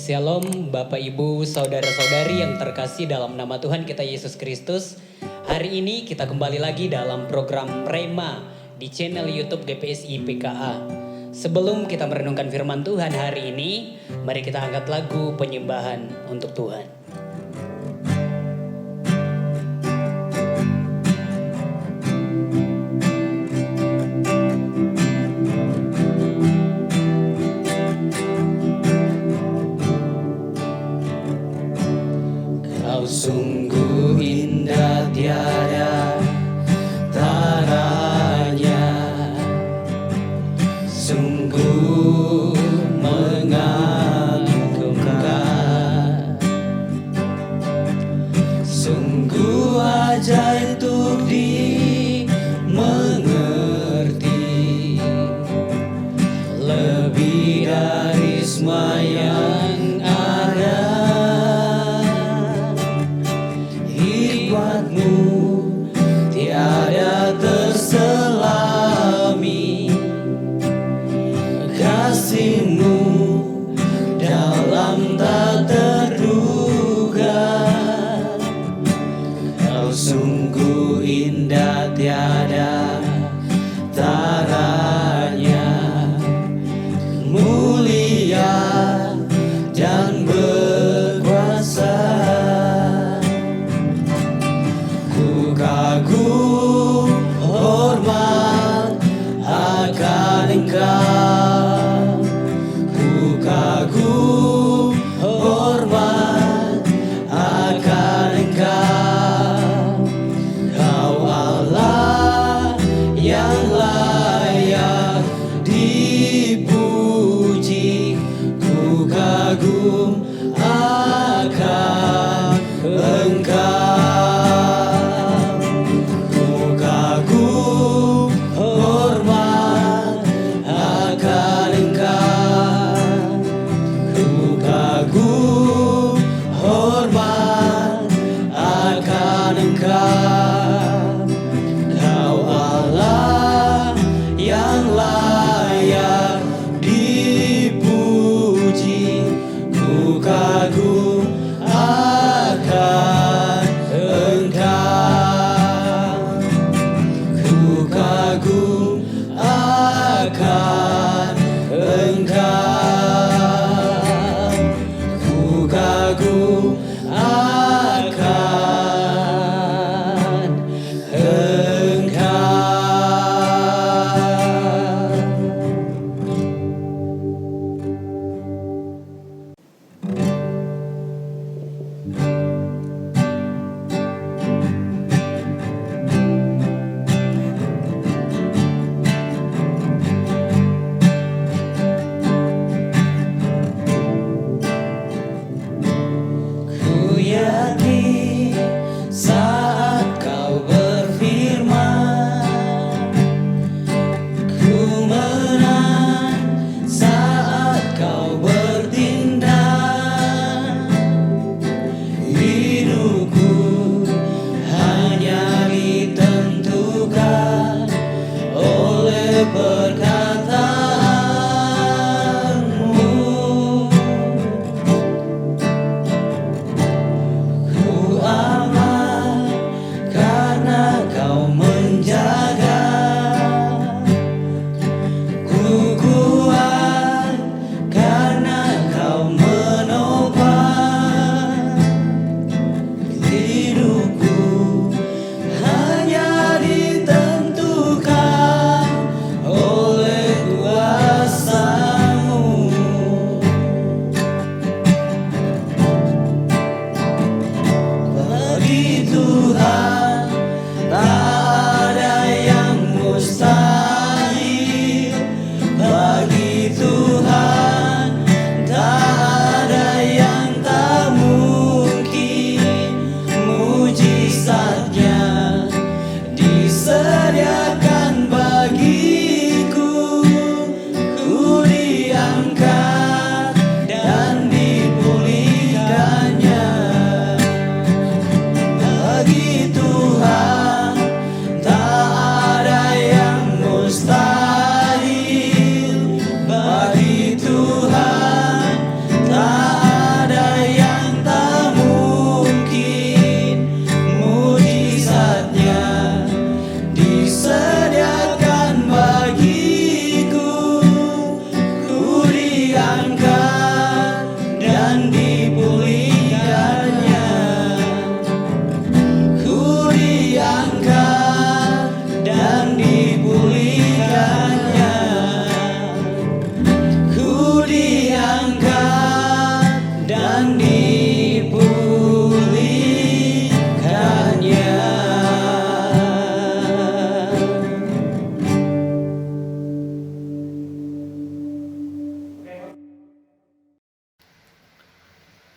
Shalom Bapak Ibu Saudara-saudari yang terkasih dalam nama Tuhan kita Yesus Kristus. Hari ini kita kembali lagi dalam program Rema di channel YouTube GPSI PKA. Sebelum kita merenungkan firman Tuhan hari ini, mari kita angkat lagu penyembahan untuk Tuhan. Sungguh indah tiada taranya, sungguh mengagumkan.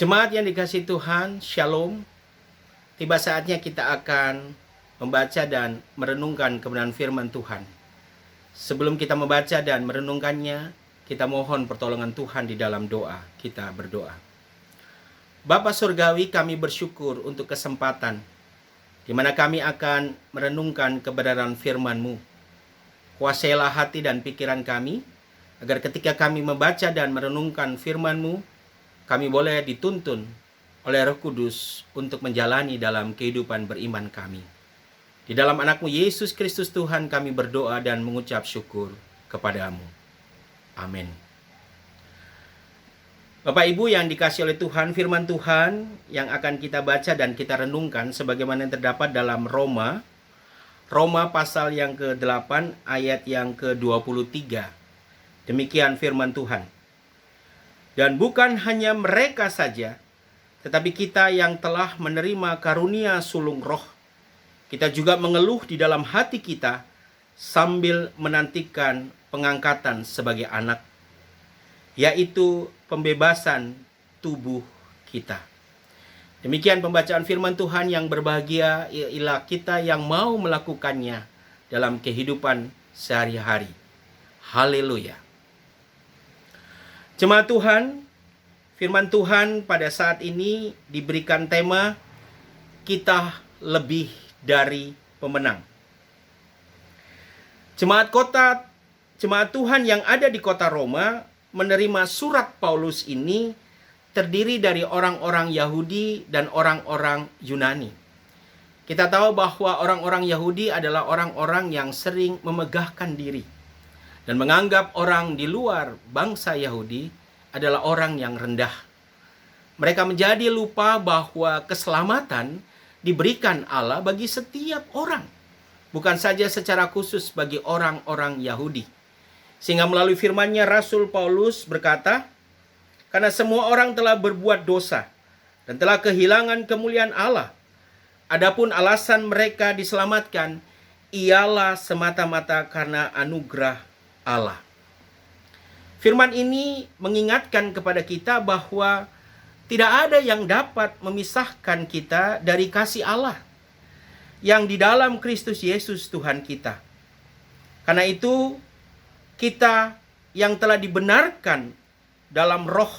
Jemaat yang dikasihi Tuhan, Shalom. Tiba saatnya kita akan membaca dan merenungkan kebenaran firman Tuhan. Sebelum kita membaca dan merenungkannya, kita mohon pertolongan Tuhan di dalam doa. Kita berdoa. Bapa Surgawi, kami bersyukur untuk kesempatan di mana kami akan merenungkan kebenaran firman-Mu. Kuasailah hati dan pikiran kami, agar ketika kami membaca dan merenungkan firman-Mu, kami boleh dituntun oleh Roh Kudus untuk menjalani dalam kehidupan beriman kami. Di dalam anak-Mu Yesus Kristus Tuhan kami berdoa dan mengucap syukur kepadamu. Amin. Bapak Ibu yang dikasihi oleh Tuhan, firman Tuhan yang akan kita baca dan kita renungkan sebagaimana yang terdapat dalam Roma pasal yang ke-8 ayat yang ke-23. Demikian firman Tuhan. Dan bukan hanya mereka saja, tetapi kita yang telah menerima karunia sulung roh, kita juga mengeluh di dalam hati kita sambil menantikan pengangkatan sebagai anak, yaitu pembebasan tubuh kita. Demikian pembacaan firman Tuhan yang berbahagia ialah kita yang mau melakukannya dalam kehidupan sehari-hari. Haleluya. Jemaat Tuhan, firman Tuhan pada saat ini diberikan tema kita lebih dari pemenang. Jemaat Tuhan yang ada di kota Roma menerima surat Paulus ini terdiri dari orang-orang Yahudi dan orang-orang Yunani. Kita tahu bahwa orang-orang Yahudi adalah orang-orang yang sering memegahkan diri dan menganggap orang di luar bangsa Yahudi adalah orang yang rendah. Mereka menjadi lupa bahwa keselamatan diberikan Allah bagi setiap orang, bukan saja secara khusus bagi orang-orang Yahudi. Sehingga melalui firman-Nya Rasul Paulus berkata, karena semua orang telah berbuat dosa dan telah kehilangan kemuliaan Allah. Adapun alasan mereka diselamatkan ialah semata-mata karena anugerah Allah. Firman ini mengingatkan kepada kita bahwa tidak ada yang dapat memisahkan kita dari kasih Allah yang di dalam Kristus Yesus Tuhan kita. Karena itu, kita yang telah dibenarkan dalam roh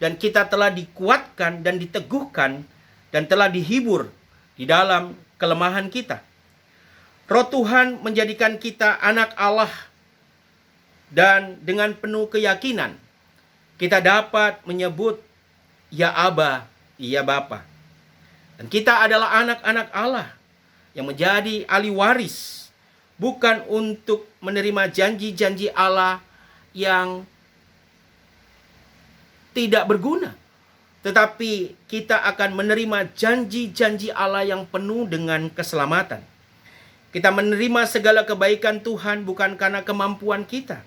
dan kita telah dikuatkan dan diteguhkan dan telah dihibur di dalam kelemahan kita. Roh Tuhan menjadikan kita anak Allah dan dengan penuh keyakinan kita dapat menyebut ya Aba, ya Bapa. Dan kita adalah anak-anak Allah yang menjadi ahli waris, bukan untuk menerima janji-janji Allah yang tidak berguna, tetapi kita akan menerima janji-janji Allah yang penuh dengan keselamatan. Kita menerima segala kebaikan Tuhan bukan karena kemampuan kita,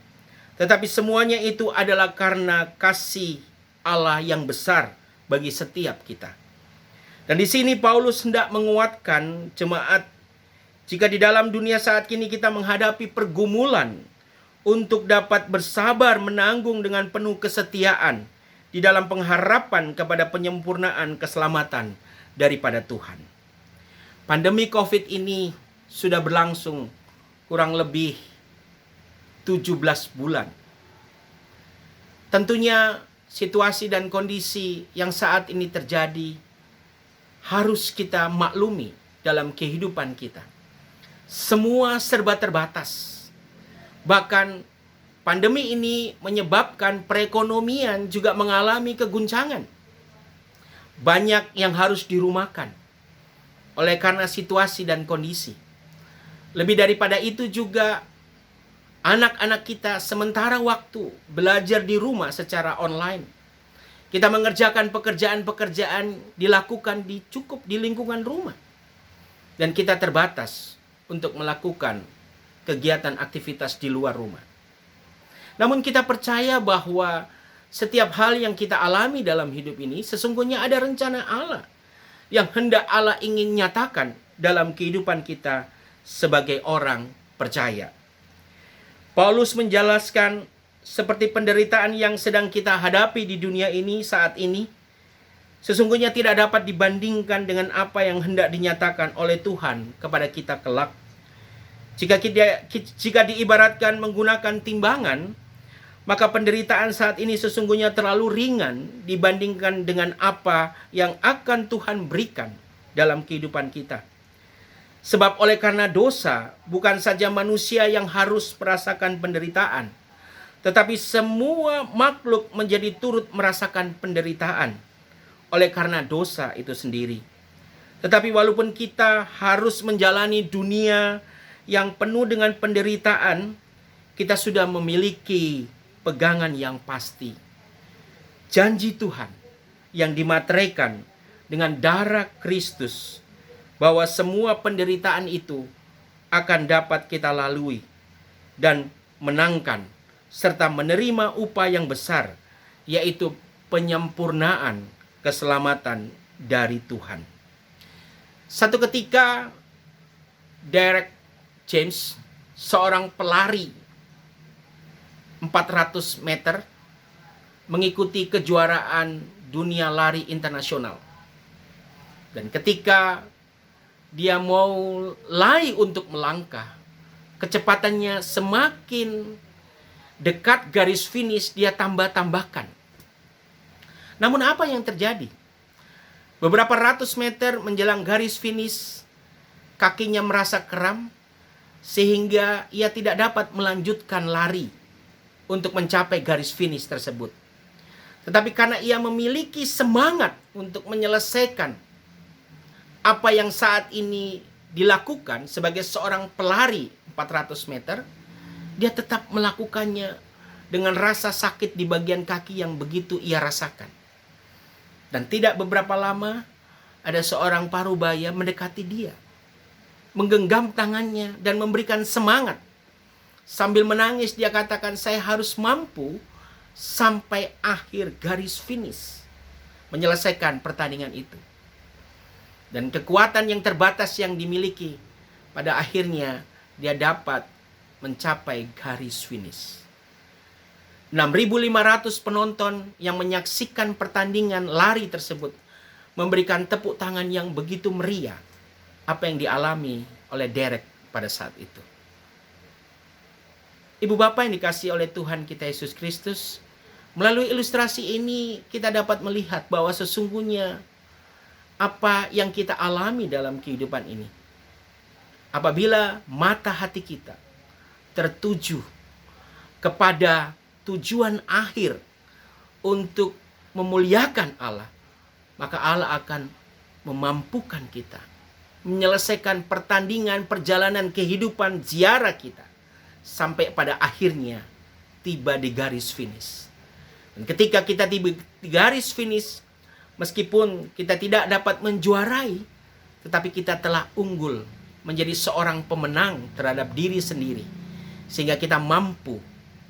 tetapi semuanya itu adalah karena kasih Allah yang besar bagi setiap kita. Dan di sini Paulus hendak menguatkan jemaat, jika di dalam dunia saat ini kita menghadapi pergumulan untuk dapat bersabar menanggung dengan penuh kesetiaan di dalam pengharapan kepada penyempurnaan keselamatan daripada Tuhan. Pandemi COVID ini sudah berlangsung kurang lebih 17 bulan. Tentunya situasi dan kondisi yang saat ini terjadi harus kita maklumi dalam kehidupan kita. Semua serba terbatas. Bahkan pandemi ini menyebabkan perekonomian juga mengalami keguncangan. Banyak yang harus dirumahkan oleh karena situasi dan kondisi. Lebih daripada itu juga anak-anak kita sementara waktu belajar di rumah secara online. Kita mengerjakan pekerjaan-pekerjaan dilakukan cukup di lingkungan rumah. Dan kita terbatas untuk melakukan kegiatan aktivitas di luar rumah. Namun kita percaya bahwa setiap hal yang kita alami dalam hidup ini sesungguhnya ada rencana Allah yang hendak Allah ingin nyatakan dalam kehidupan kita sebagai orang percaya. Paulus menjelaskan seperti penderitaan yang sedang kita hadapi di dunia ini saat ini, sesungguhnya tidak dapat dibandingkan dengan apa yang hendak dinyatakan oleh Tuhan kepada kita kelak. Jika diibaratkan menggunakan timbangan, maka penderitaan saat ini sesungguhnya terlalu ringan dibandingkan dengan apa yang akan Tuhan berikan dalam kehidupan kita. Sebab oleh karena dosa, bukan saja manusia yang harus merasakan penderitaan, tetapi semua makhluk menjadi turut merasakan penderitaan oleh karena dosa itu sendiri. Tetapi walaupun kita harus menjalani dunia yang penuh dengan penderitaan, kita sudah memiliki pegangan yang pasti. Janji Tuhan yang dimateraikan dengan darah Kristus, bahwa semua penderitaan itu akan dapat kita lalui dan menangkan, serta menerima upah yang besar, yaitu penyempurnaan keselamatan dari Tuhan. Satu ketika Derek James, seorang pelari 400 meter, mengikuti kejuaraan dunia lari internasional. Dan ketika dia mau lari untuk melangkah, kecepatannya semakin dekat garis finish, dia tambahkan. Namun apa yang terjadi? Beberapa ratus meter menjelang garis finish, kakinya merasa kram, sehingga ia tidak dapat melanjutkan lari untuk mencapai garis finish tersebut. Tetapi karena ia memiliki semangat untuk menyelesaikan apa yang saat ini dilakukan sebagai seorang pelari 400 meter, dia tetap melakukannya dengan rasa sakit di bagian kaki yang begitu ia rasakan. Dan tidak beberapa lama, ada seorang parubaya mendekati dia, menggenggam tangannya dan memberikan semangat. Sambil menangis dia katakan, saya harus mampu sampai akhir garis finish menyelesaikan pertandingan itu. Dan kekuatan yang terbatas yang dimiliki, pada akhirnya dia dapat mencapai garis finish. 6.500 penonton yang menyaksikan pertandingan lari tersebut memberikan tepuk tangan yang begitu meriah apa yang dialami oleh Derek pada saat itu. Ibu bapak yang dikasihi oleh Tuhan kita Yesus Kristus, melalui ilustrasi ini kita dapat melihat bahwa sesungguhnya apa yang kita alami dalam kehidupan ini, apabila mata hati kita tertuju kepada tujuan akhir untuk memuliakan Allah, maka Allah akan memampukan kita menyelesaikan pertandingan perjalanan kehidupan ziarah kita sampai pada akhirnya tiba di garis finish. Dan ketika kita tiba di garis finish, meskipun kita tidak dapat menjuarai, tetapi kita telah unggul menjadi seorang pemenang terhadap diri sendiri, sehingga kita mampu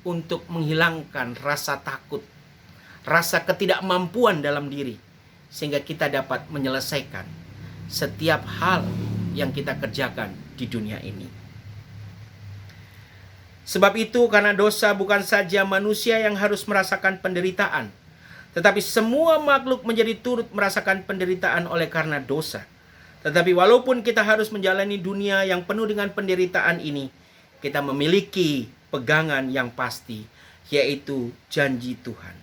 untuk menghilangkan rasa takut, rasa ketidakmampuan dalam diri, sehingga kita dapat menyelesaikan setiap hal yang kita kerjakan di dunia ini. Sebab itu, karena dosa bukan saja manusia yang harus merasakan penderitaan, tetapi semua makhluk menjadi turut merasakan penderitaan oleh karena dosa. Tetapi walaupun kita harus menjalani dunia yang penuh dengan penderitaan ini, kita memiliki pegangan yang pasti, yaitu janji Tuhan.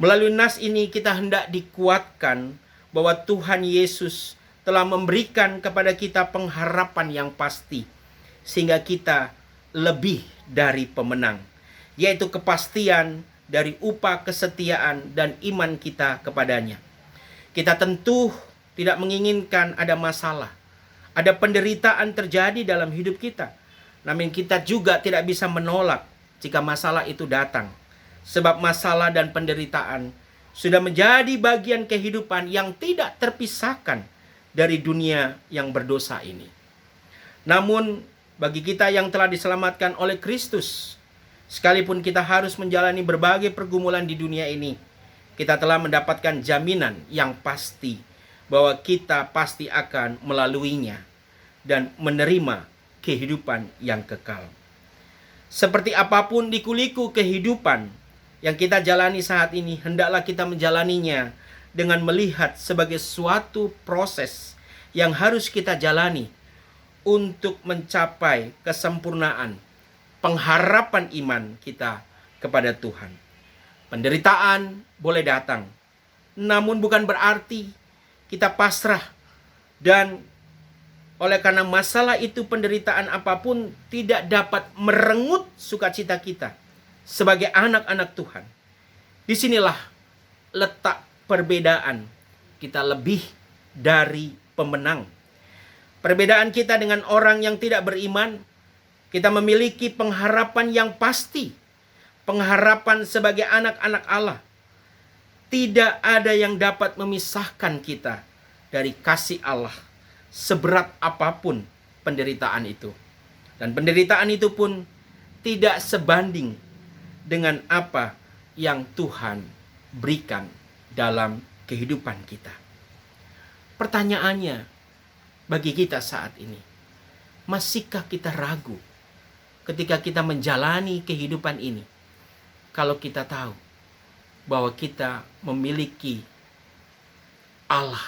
Melalui nas ini kita hendak dikuatkan bahwa Tuhan Yesus telah memberikan kepada kita pengharapan yang pasti, sehingga kita lebih dari pemenang, yaitu kepastian dari upah kesetiaan dan iman kita kepadanya. Kita tentu tidak menginginkan ada masalah, ada penderitaan terjadi dalam hidup kita. Namun kita juga tidak bisa menolak jika masalah itu datang. Sebab masalah dan penderitaan sudah menjadi bagian kehidupan yang tidak terpisahkan dari dunia yang berdosa ini. Namun bagi kita yang telah diselamatkan oleh Kristus, sekalipun kita harus menjalani berbagai pergumulan di dunia ini, kita telah mendapatkan jaminan yang pasti bahwa kita pasti akan melaluinya dan menerima kehidupan yang kekal. Seperti apapun liku-liku kehidupan yang kita jalani saat ini, hendaklah kita menjalaninya dengan melihat sebagai suatu proses yang harus kita jalani untuk mencapai kesempurnaan pengharapan iman kita kepada Tuhan. Penderitaan boleh datang, namun bukan berarti kita pasrah, dan oleh karena masalah itu, penderitaan apapun tidak dapat merenggut sukacita kita sebagai anak-anak Tuhan. Disinilah letak perbedaan kita lebih dari pemenang. Perbedaan kita dengan orang yang tidak beriman, kita memiliki pengharapan yang pasti, pengharapan sebagai anak-anak Allah. Tidak ada yang dapat memisahkan kita dari kasih Allah, seberat apapun penderitaan itu. Dan penderitaan itu pun tidak sebanding dengan apa yang Tuhan berikan dalam kehidupan kita. Pertanyaannya bagi kita saat ini, masihkah kita ragu ketika kita menjalani kehidupan ini, kalau kita tahu bahwa kita memiliki Allah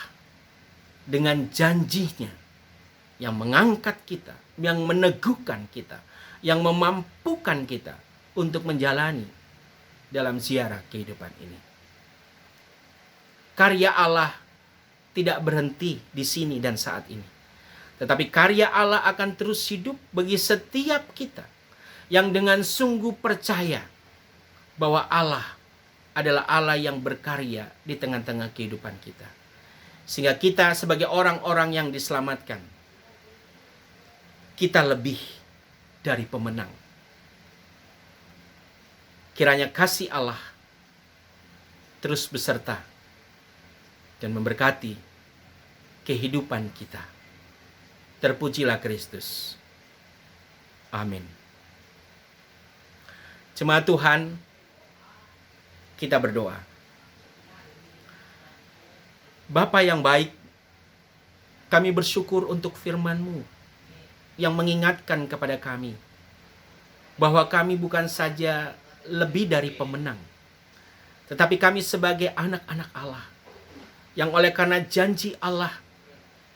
dengan janjinya yang mengangkat kita, yang meneguhkan kita, yang memampukan kita untuk menjalani dalam ziarah kehidupan ini. Karya Allah tidak berhenti di sini dan saat ini, tetapi karya Allah akan terus hidup bagi setiap kita yang dengan sungguh percaya bahwa Allah adalah Allah yang berkarya di tengah-tengah kehidupan kita. Sehingga kita sebagai orang-orang yang diselamatkan, kita lebih dari pemenang. Kiranya kasih Allah terus beserta dan memberkati kehidupan kita. Terpujilah Kristus. Amin. Jemaat Tuhan, kita berdoa. Bapa yang baik, kami bersyukur untuk firman-Mu yang mengingatkan kepada kami bahwa kami bukan saja lebih dari pemenang, tetapi kami sebagai anak-anak Allah yang oleh karena janji Allah,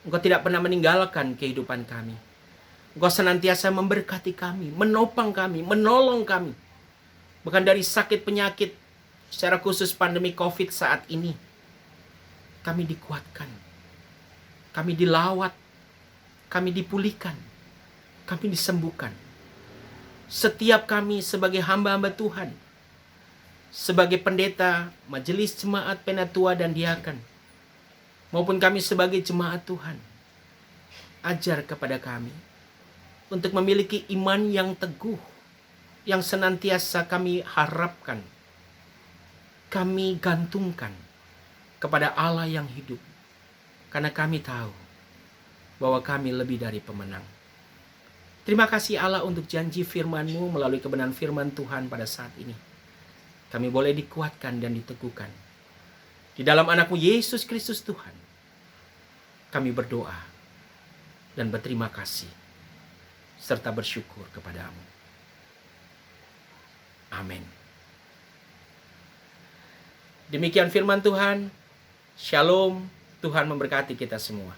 Engkau tidak pernah meninggalkan kehidupan kami. Engkau senantiasa memberkati kami, menopang kami, menolong kami. Bukan dari sakit penyakit, secara khusus pandemi COVID saat ini. Kami dikuatkan, kami dilawat, kami dipulihkan, kami disembuhkan. Setiap kami sebagai hamba-hamba Tuhan, sebagai pendeta, majelis jemaat, penatua dan diaken, maupun kami sebagai jemaat Tuhan, ajar kepada kami untuk memiliki iman yang teguh, yang senantiasa kami harapkan, kami gantungkan kepada Allah yang hidup, karena kami tahu bahwa kami lebih dari pemenang. Terima kasih Allah untuk janji firman-Mu melalui kebenaran firman Tuhan pada saat ini. Kami boleh dikuatkan dan diteguhkan. Di dalam anak-Mu Yesus Kristus Tuhan, kami berdoa dan berterima kasih serta bersyukur kepada-Mu. Amin. Demikian firman Tuhan. Shalom. Tuhan memberkati kita semua.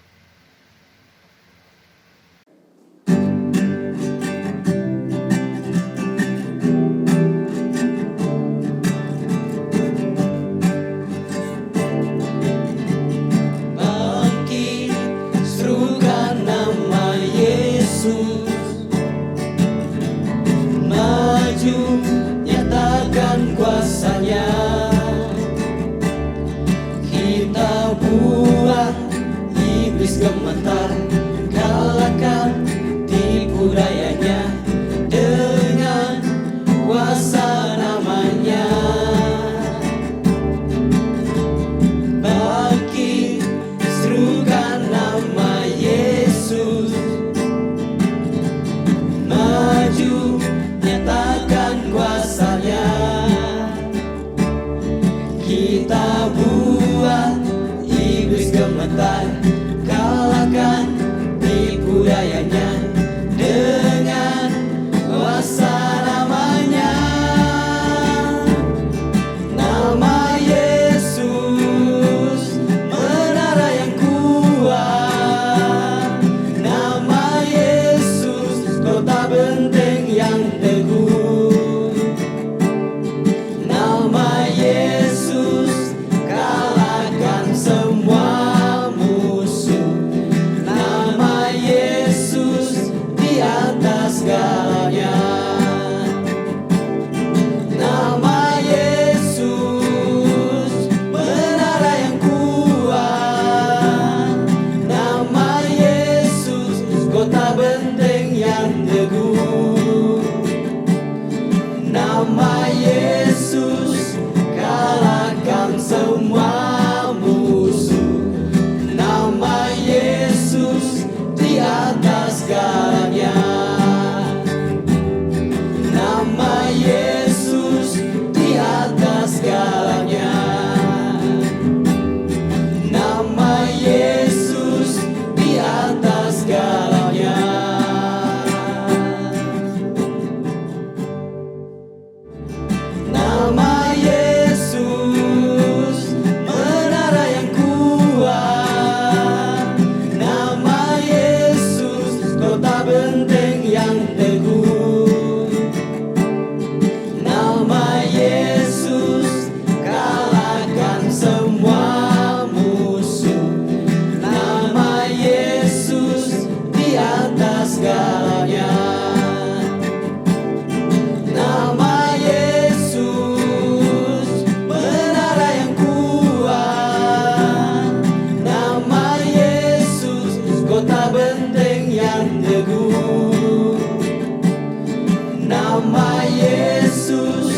Nyatakan kuasanya, kita buat Nama Yesus